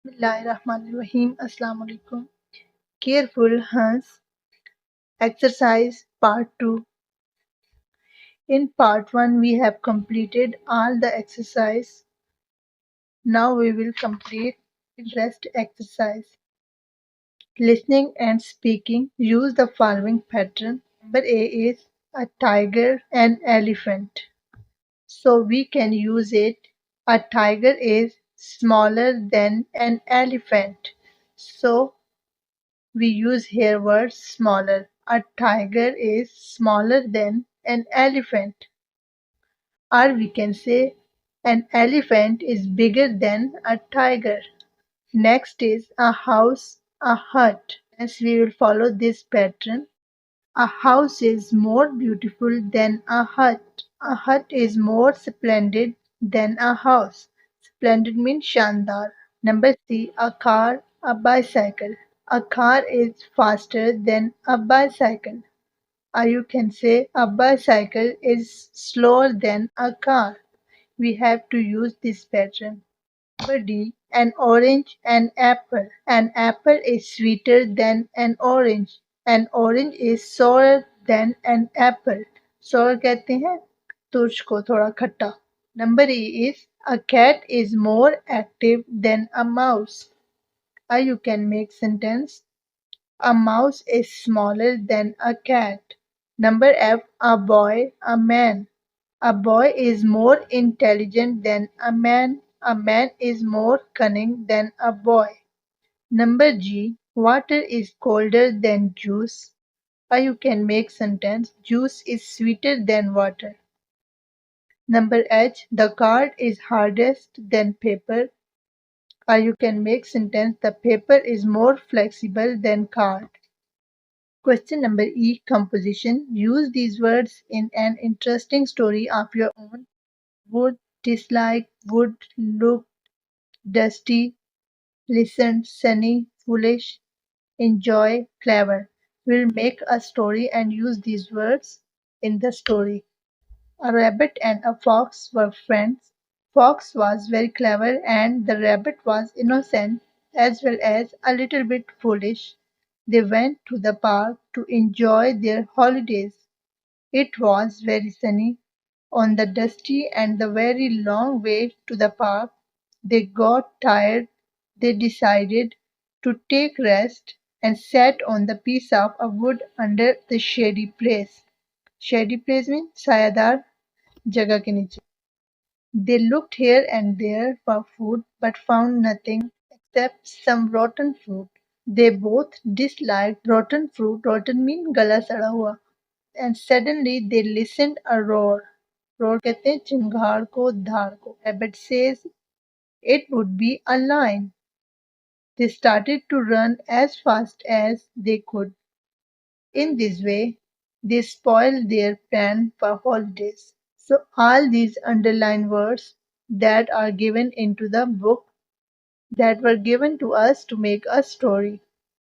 Bismillahirrahmanirrahim. Assalamu alaikum. Careful Hans exercise part 2. In part 1 we have completed all the exercise. Now we will complete the rest exercise. Listening and speaking. Use the following pattern. Number A is a tiger and elephant. So we can use it. A tiger is smaller than an elephant. So we use here word smaller. A tiger is smaller than an elephant. Or we can say an elephant is bigger than a tiger. Next is a house, a hut. As we will follow this pattern. A house is more beautiful than a hut. A hut is more splendid than a house. Splendid means shandar. Number C, a car, a bicycle. A car is faster than a bicycle. Or you can say a bicycle is slower than a car. We have to use this pattern. Number D, an orange, an apple. An apple is sweeter than an orange. An orange is sour than an apple. Sour कहते हैं तुर्श को थोड़ा खट्टा. Number E is a cat is more active than a mouse. Or you can make sentence a mouse is smaller than a cat. Number F, a boy, a man. A boy is more intelligent than a man. A man is more cunning than a boy. Number G, water is colder than juice. Or you can make sentence juice is sweeter than water. Number H, the card is hardest than paper. Or you can make sentence the paper is more flexible than card. Question number E, composition. Use these words in an interesting story of your own. Would, dislike, would, look, dusty, listened, sunny, foolish, enjoy, clever. We'll make a story and use these words in the story. A rabbit and a fox were friends. Fox was very clever and the rabbit was innocent as well as a little bit foolish. They went to the park to enjoy their holidays. It was very sunny. On the dusty and the very long way to the park, they got tired. They decided to take rest and sat on the piece of a wood under the shady place. Shady place means sayadar जगह के नीचे. They looked here and there for food but found nothing except some rotten fruit. They both disliked rotten fruit. Rotten means गला सड़ा हुआ. And suddenly they listened a roar. Roar कहते हैं चिंगार को धार को. Rabbit says it would be a lion. They started to run as fast as they could. In this way, they spoiled their plan for holidays. So all these underlined words that are given into the book that were given to us to make a story.